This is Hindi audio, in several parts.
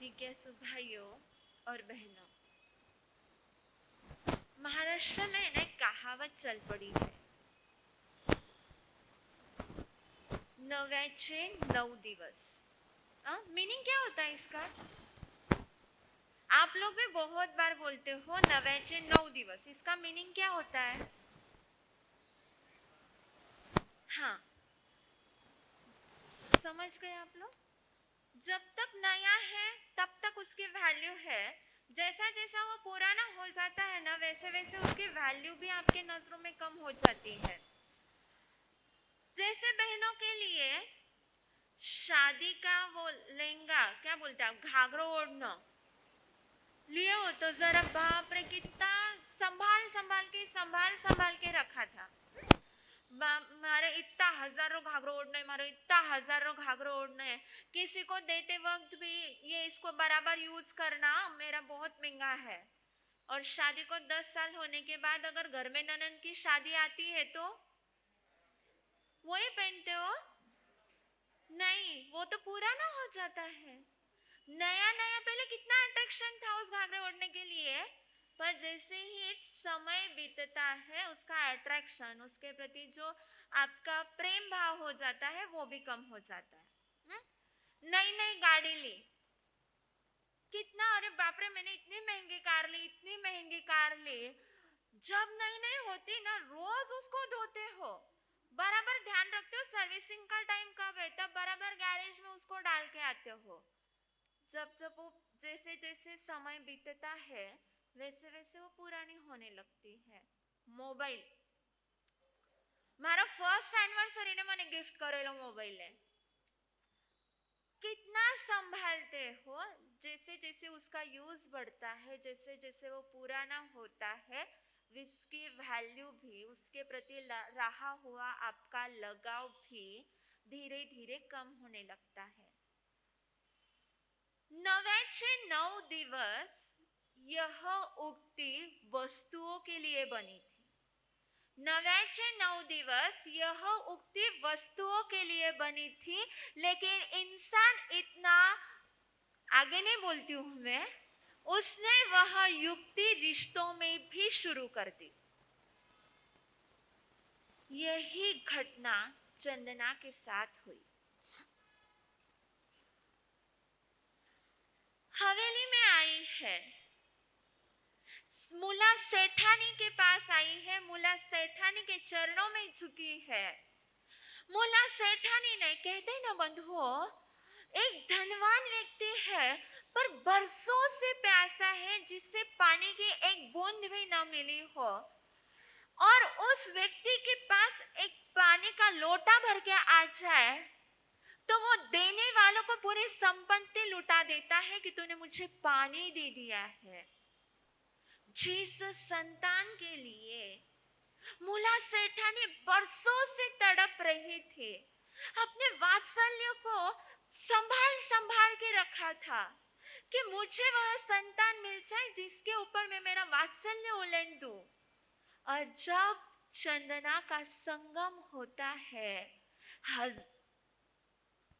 जिज्ञासु भाइयों और बहनों, महाराष्ट्र में एक कहावत चल पड़ी है, नव्याचे 9 दिवस। मीनिंग क्या होता है इसका? आप लोग भी बहुत बार बोलते हो नव्याचे 9 दिवस, इसका मीनिंग क्या होता है? हाँ, समझ गए आप लोग? जब तक नया है तब तक उसकी वैल्यू है, जैसा जैसा वो पुराना हो जाता है ना, वैसे वैसे उसकी वैल्यू भी आपके नजरों में कम हो जाती है। जैसे बहनों के लिए शादी का वो लहंगा, क्या बोलते हैं, घाघरो ओढ़ना लिए हो तो जरा बाप रे कितना संभाल के रखा था। मारे इतना हजारों घाघरो ओढ़ना है, मारे इतना हजारों घाघरो ओढ़ना है। किसी को देते वक्त भी ये इसको बराबर यूज करना मेरा बहुत महंगा है। और शादी को 10 साल होने के बाद अगर घर में ननद की शादी आती है तो वही पहनते हो? नहीं, वो तो पुराना हो जाता है। नया नया पहले कितना अट्रैक्शन था उस घाघरे ओढ़ने के लिए, पर जैसे ही समय बीतता है उसका अट्रैक्शन, उसके प्रति जो आपका प्रेम भाव हो जाता है वो भी कम हो जाता है। नई नई गाड़ी ली, कितना, अरे बाप रे मैंने इतनी महंगी कार ली। जब नई नई होती ना, रोज उसको धोते हो, बराबर ध्यान रखते हो सर्विसिंग का टाइम कब है, तब बराबर गैरेज में उसको डाल के आते हो। जब जब वो जैसे जैसे समय बीतता है वैसे वैसे वो पुरानी होने लगती है। मोबाइल, मारा फर्स्ट एनिवर्सरी ने मैंने गिफ्ट करेलो मोबाइल है, कितना संभालते हो। जैसे जैसे उसका यूज बढ़ता है, जैसे जैसे वो पुराना होता है, उसकी वैल्यू भी, उसके प्रति रहा हुआ आपका लगाव भी धीरे धीरे कम होने लगता है। नव्याचे 9 दिवस यह उक्ति वस्तुओं के लिए बनी थी। नव्याचे 9 दिवस यह उक्ति वस्तुओं के लिए बनी थी, लेकिन इंसान इतना आगे नहीं बोलती हूं मैं, उसने वह युक्ति रिश्तों में भी शुरू कर दी। यही घटना चंदना के साथ हुई। हवेली में आई है, मुला सेठानी के पास आई है, मुला सेठानी के चरणों में झुकी है। मुला सेठानी ने, कहते ना बंधुओं, एक धनवान व्यक्ति है पर बरसों से प्यासा है, जिससे पानी की एक बूंद भी न मिली हो, और उस व्यक्ति के पास एक पानी का लोटा भर के आ जाए तो वो देने वालों को पूरी संपत्ति लुटा देता है कि तूने मुझे पानी दे दिया है। जिस संतान के लिए मुला सेठानी बरसों से तड़प रही थी, अपने वात्सल्य को संभाल संभाल के रखा था कि मुझे वह संतान मिल जाए जिसके ऊपर मैं मेरा वात्सल्य उलट दूं। और जब चंदना का संगम होता है,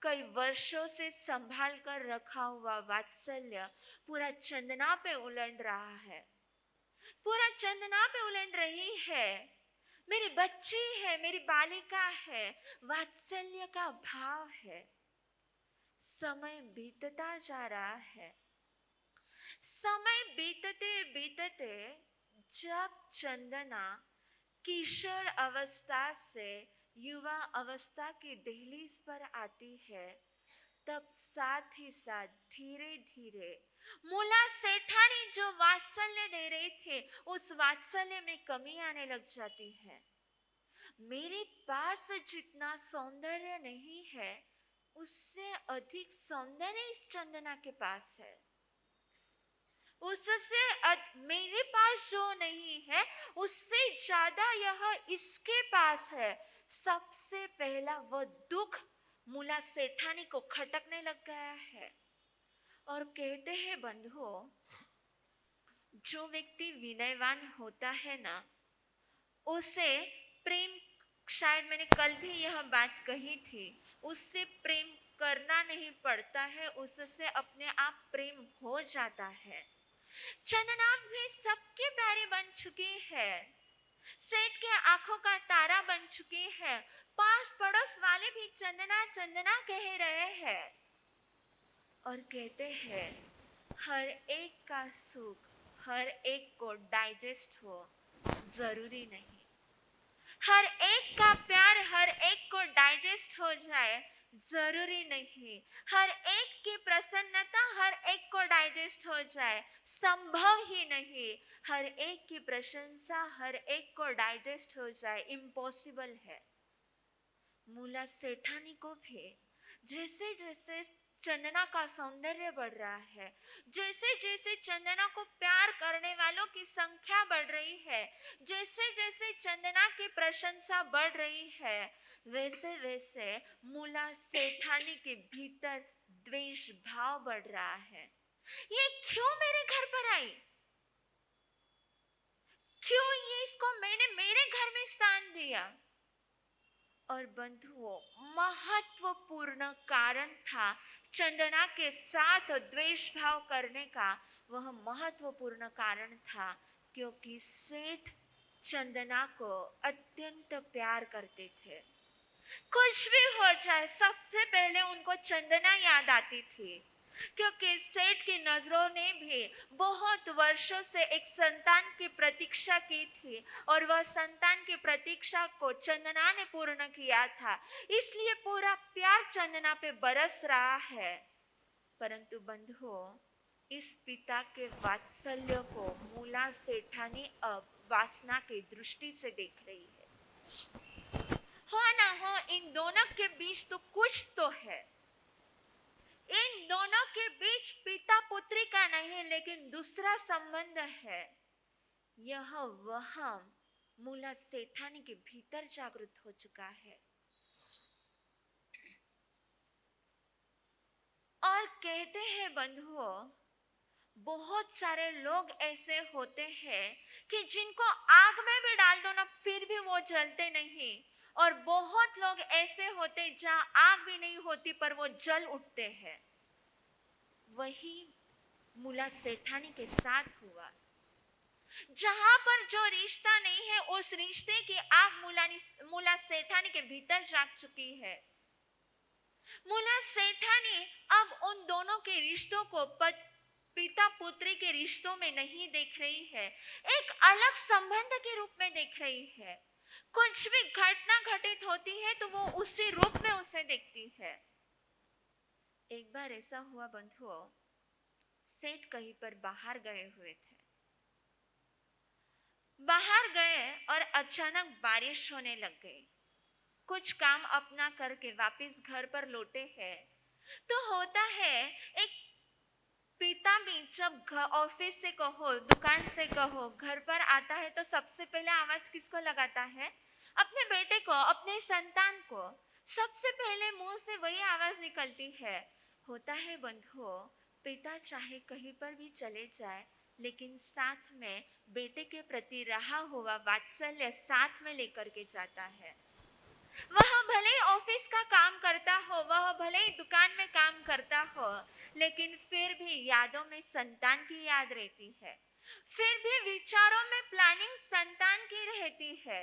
कई वर्षों से संभाल कर रखा हुआ वात्सल्य पूरा चंदना पे उलट रहा है, पूरा चंदना पे उलट रही है। मेरी बच्ची है, मेरी बालिका है, वात्सल्य का भाव है। समय बीतता जा रहा है। समय बीतते बीतते जब चंदना किशोर अवस्था से युवा अवस्था की दहलीज पर आती है, तब साथ ही साथ धीरे धीरे मुला सेठानी जो वात्सल्य दे रहे थे, उस वात्सल्य में कमी आने लग जाती है। मेरे पास जितना सौंदर्य नहीं है, उससे अधिक सौंदर्य इस चंदना के पास है। उससे मेरे पास जो नहीं है, उससे ज्यादा यह इसके पास है। सबसे पहला वह दुख मुला सेठानी को खटकने लग गया है। और कहते हैं बंधुओं, जो व्यक्ति विनयवान होता है ना, उसे प्रेम, शायद मैंने कल भी यह बात कही थी, उससे प्रेम करना नहीं पड़ता है, उससे अपने आप प्रेम हो जाता है। चंदना भी सबके प्यारी बन चुकी है, सेठ के आंखों का तारा बन चुकी है। पास पड़ोस वाले भी चंदना चंदना कह रहे हैं और कहते हैं हर एक का सुख हर एक को डाइजेस्ट हो जरूरी नहीं, हर एक का प्यार हर एक को डाइजेस्ट हो जाए जरूरी नहीं, हर एक की प्रसन्नता हर एक को डाइजेस्ट हो जाए संभव ही नहीं, हर एक की प्रशंसा हर एक को डाइजेस्ट हो जाए इम्पॉसिबल है। मुला सेठानी को भी जैसे जैसे चंदना का सौंदर्य बढ़ रहा है, जैसे जैसे चंदना को प्यार करने वालों की संख्या बढ़ रही है, जैसे जैसे चंदना की प्रशंसा बढ़ रही है, वैसे वैसे मुला सेठानी के भीतर द्वेष भाव बढ़ रहा है। ये क्यों मेरे घर पर आई, क्यों ये इसको मैंने मेरे घर में स्थान दिया। और बंधुओं, महत्वपूर्ण कारण था चंदना के साथ द्वेष भाव करने का, वह महत्वपूर्ण कारण था क्योंकि सेठ चंदना को अत्यंत प्यार करते थे। कुछ भी हो जाए सबसे पहले उनको चंदना याद आती थी, क्योंकि सेठ की नजरों ने भी बहुत वर्षों से एक संतान की प्रतीक्षा की थी और वह संतान की प्रतीक्षा को चंदना ने पूर्ण किया था, इसलिए पूरा प्यार चंदना पे बरस रहा है। परंतु बंधुओं, इस पिता के वात्सल्य को मुला सेठानी अब वासना की दृष्टि से देख रही है। हो ना हो इन दोनों के बीच तो कुछ तो है, इन दोनों के बीच पिता पुत्री का नहीं लेकिन दूसरा संबंध है। यह वहम मुला सेठानी के भीतर जागृत हो चुका है। और कहते हैं बंधुओं, बहुत सारे लोग ऐसे होते हैं कि जिनको आग में भी डाल दो ना फिर भी वो जलते नहीं, और बहुत लोग ऐसे होते जहां आग भी नहीं होती पर वो जल उठते हैं। वही मुला सेठानी के साथ हुआ। जहां पर जो रिश्ता नहीं है उस रिश्ते की आग मुला सेठानी के भीतर जाग चुकी है। मुला सेठानी अब उन दोनों के रिश्तों को पिता पुत्री के रिश्तों में नहीं देख रही है, एक अलग संबंध के रूप में देख रही है। कुछ भी घटना घटित होती है तो वो उसी रूप में उसे देखती है। एक बार ऐसा हुआ बंधुओं, सेठ कहीं पर बाहर गए हुए थे, बाहर गए और अचानक बारिश होने लग गई। कुछ काम अपना करके वापस घर पर लौटे हैं तो होता है एक पिता भी जब ऑफिस से कहो दुकान से कहो घर पर आता है तो सबसे पहले आवाज किसको लगाता है, अपने बेटे को, अपने संतान को। सबसे पहले मुंह से वही आवाज निकलती है। होता है बंधुओं, पिता चाहे कहीं पर भी चले जाए लेकिन साथ में बेटे के प्रति रहा हुआ वात्सल्य साथ में लेकर के जाता है। वह भले ही ऑफिस का काम करता हो, वह भले ही दुकान में काम करता हो, लेकिन फिर भी यादों में संतान की याद रहती है, फिर भी विचारों में प्लानिंग संतान की रहती है।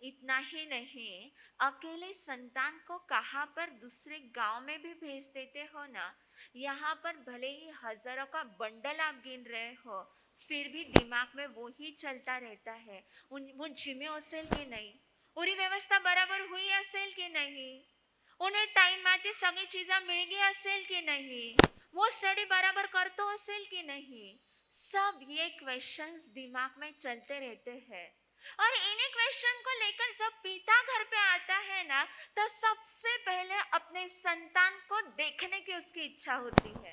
इतना ही नहीं, अकेले संतान को कहां पर दूसरे गांव में भी भेज देते हो ना, यहाँ पर भले ही हजारों का बंडल आप गिन रहे हो फिर भी दिमाग में वो ही चलता रहता है, वो जिम्मे असेल की नहीं, पूरी व्यवस्था बराबर हुई असेल की नहीं, उन्हें टाइम माते सगळी चीजा मिळगी असेल की नहीं, वो स्टडी बराबर करतो असेल की नहीं, सब ये क्वेश्चंस दिमाग में चलते रहते हैं। और इन्हीं क्वेश्चन को लेकर जब पिता घर पे आता है ना तो सबसे पहले अपने संतान को देखने की उसकी इच्छा होती है।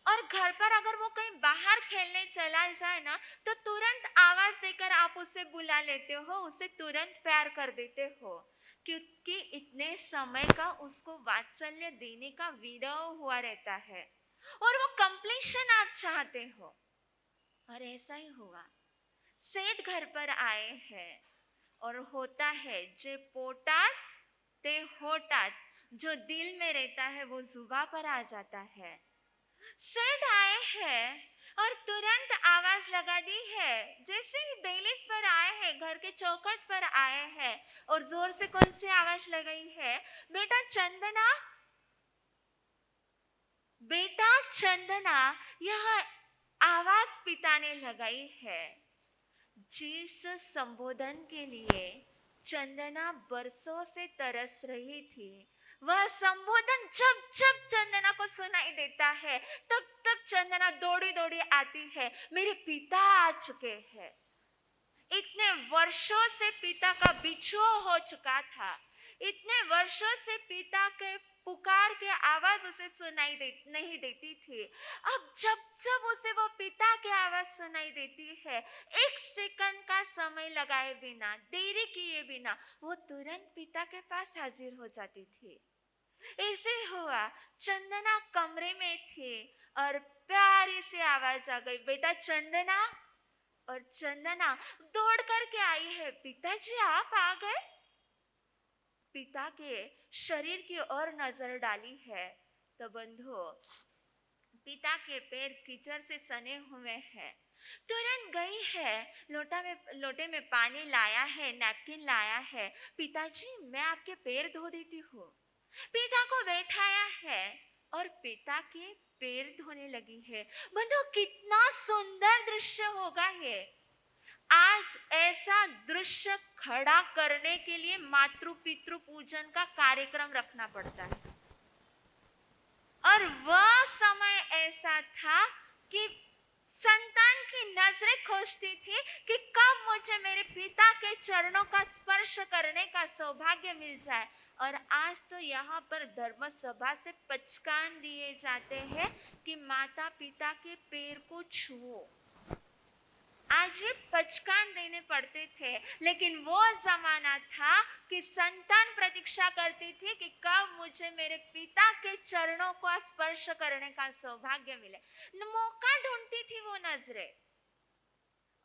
और घर पर अगर वो कहीं बाहर खेलने चला जाए ना तो तुरंत आवाज देकर आप उसे बुला लेते हो, उसे तुरंत प्यार कर देते हो, क्योंकि इतने समय का उसको वात्सल्य देने का विरह हुआ रहता है और वो कंप्लीशन आप चाहते हो। और ऐसा ही हुआ, सेठ घर पर आए हैं और होता है जे पोटात ते होटात, जो दिल में रहता है वो जुबां पर आ जाता है। सेठ आए हैं और तुरंत आवाज लगा दी है। जैसे ही दहलीज पर आए हैं, घर के चौखट पर आए हैं और जोर से कौन सी आवाज लगाई है, बेटा चंदना, बेटा चंदना। यह आवाज पिता ने लगाई है। जिस संबोधन के लिए चंदना बरसों से तरस रही थी, वह संबोधन जब जब चंदना को सुनाई देता है, तब तब चंदना दौड़ी दौड़ी आती है। मेरे पिता आ चुके हैं। इतने वर्षों से पिता का बिछोह हो चुका था। इतने वर्षों से पिता के पुकार के आवाज उसे नहीं देती थी। अब जब जब उसे वो पिता की आवाज सुनाई देती है, एक सेकंड का समय लगाए बिना, देरी किए बिना, वो तुरंत पिता के पास हाजिर हो जाती थी। ऐसे हुआ, चंदना कमरे में थी और प्यारी सी आवाज आ गई, बेटा चंदना। और चंदना दौड़ करके आई है। पिताजी आप आ गए। पिता के शरीर की ओर नजर डाली है तो बंधु, पिता के पैर कीचड़ से सने हुए हैं। तुरंत गई है, लोटे में पानी लाया है, नैपकिन लाया है। पिताजी मैं आपके पैर धो देती हूँ। पिता को बैठाया है और पिता के पैर धोने लगी है। बंधु कितना सुंदर दृश्य होगा ये। आज ऐसा दृश्य खड़ा करने के लिए मातृ पितृ पूजन का कार्यक्रम रखना पड़ता है। और वह समय ऐसा था कि संतान की नजरें खोजती थी कि कब मुझे मेरे पिता के चरणों का स्पर्श करने का सौभाग्य मिल जाए। और आज तो यहाँ पर धर्म सभा से पचकान दिए जाते हैं कि माता पिता के पैर को छुओ। आज ये पचकान देने पड़ते थे, लेकिन वो जमाना था कि संतान प्रतीक्षा करती थी कि कब मुझे मेरे पिता के चरणों को स्पर्श करने का सौभाग्य मिले। मौका ढूंढती थी वो नजरें।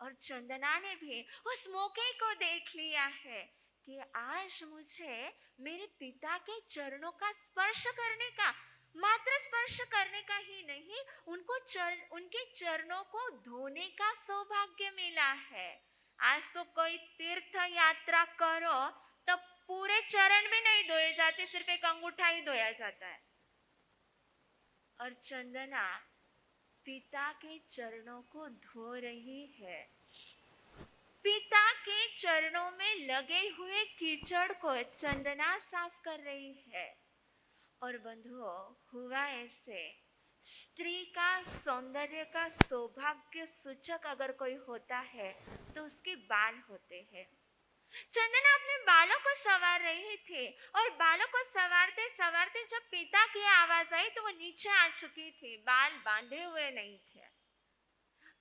और चंदना ने भी उस मौके को देख लिया है कि आज मुझे मेरे पिता के चरणों का स्पर्श करने का, मात्र स्पर्श करने का ही नहीं, उनके चरणों को धोने का सौभाग्य मिला है। आज तो कोई तीर्थ यात्रा करो तो पूरे चरण भी नहीं धोए जाते, सिर्फ एक अंगूठा ही धोया जाता है। और चंदना पिता के चरणों को धो रही है। पिता के चरणों में लगे हुए कीचड़ को चंदना साफ कर रही है। और बंधुओं, हुआ ऐसे, स्त्री का सौंदर्य का सौभाग्य सूचक अगर कोई होता है तो उसके बाल होते हैं। चंदना अपने बालों को संवार रही थी और बालों को संवारते संवारते जब पिता की आवाज आई तो वो नीचे आ चुकी थी। बाल बांधे हुए नहीं थे।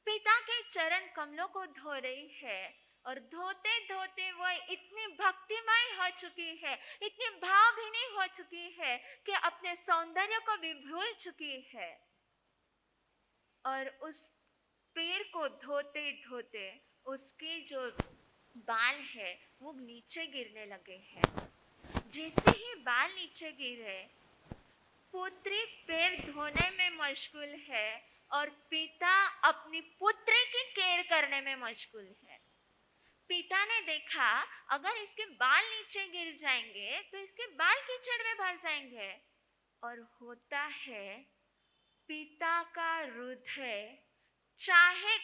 पिता के चरण कमलों को धो रही है और धोते धोते वो इतनी भक्तिमय हो चुकी है, इतनी भावभीनी हो चुकी है कि अपने सौंदर्य को भी भूल चुकी है। और उस पैर को धोते धोते उसके जो बाल है वो नीचे गिरने लगे हैं। जैसे ही बाल नीचे गिरे, पुत्री पैर धोने में मशगूल है और पिता अपनी पुत्री की केयर करने में मशगूल है। पिता ने देखा अगर इसके बाल नीचे गिर जाएंगे तो इसके बाल कीचड़ में भर जाएंगे। और होता है, पिता का हृदय चाहे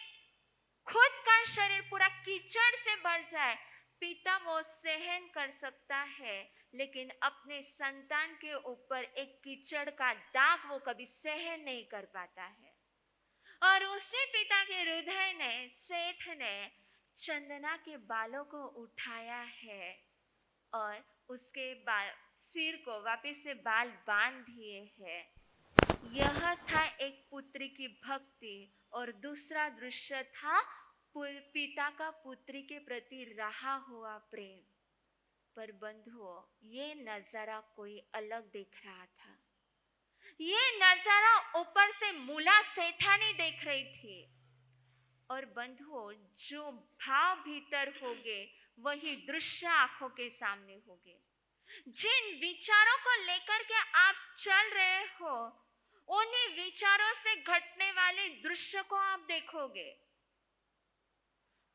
खुद का शरीर पूरा कीचड़ से भर जाए, पिता वो सहन कर सकता है, लेकिन अपने संतान के ऊपर एक कीचड़ का दाग वो कभी सहन नहीं कर पाता है। और उसी पिता के हृदय ने, सेठ ने चंदना के बालों को उठाया है और उसके सिर को वापस से बाल बांध दिए हैं। यह था एक पुत्री की भक्ति और दूसरा दृश्य था पिता का पुत्री के प्रति रहा हुआ प्रेम। पर बंधुओं, ये नजारा कोई अलग देख रहा था। ये नजारा ऊपर से मूला सेठानी देख रही थी। और बंधुओं, जो भाव भीतर होंगे वही दृश्य आंखों के सामने होंगे। जिन विचारों को लेकर के आप चल रहे हो, उन्हीं विचारों से घटने वाले दृश्य को आप देखोगे।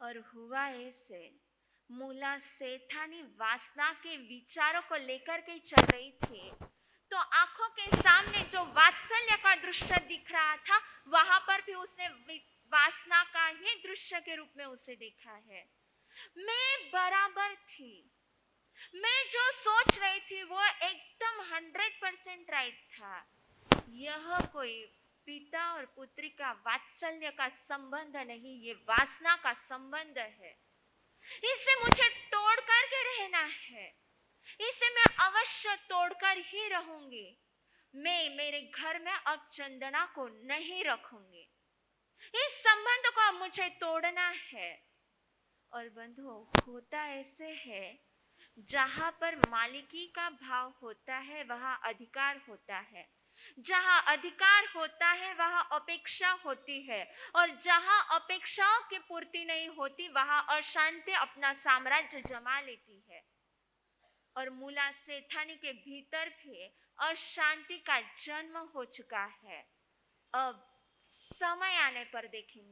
और हुआ ऐसे, मूला शैतानी वासना के विचारों को लेकर के चल रही थी, तो आंखों के सामने जो वात्सल्य का दृश्य दिख रहा था, वहां पर भी उसने वासना का ही दृश्य के रूप में उसे देखा है। मैं बराबर थी, मैं जो सोच रही थी वो एकदम 100% राइट था। यह कोई पिता और पुत्री का वात्सल्य का संबंध नहीं, ये वासना का संबंध है। इससे मुझे तोड़ करके रहना है, इसे मैं अवश्य तोड़कर ही रहूंगी। मैं मेरे घर में अब चंदना को नहीं रखूंगी, इस संबंध को अब मुझे तोड़ना है। और बंधुओं, होता ऐसे है, जहां पर मालिकी का भाव होता है वहां अधिकार होता है, जहां अधिकार होता है वहां अपेक्षा होती है, और जहां अपेक्षाओं की पूर्ति नहीं होती वहां अशांति अपना साम्राज्य जमा लेती है। और मूला शैतानी के भीतर भी अशांति का जन्म हो चुका है। अब समय आने पर देखेंगे।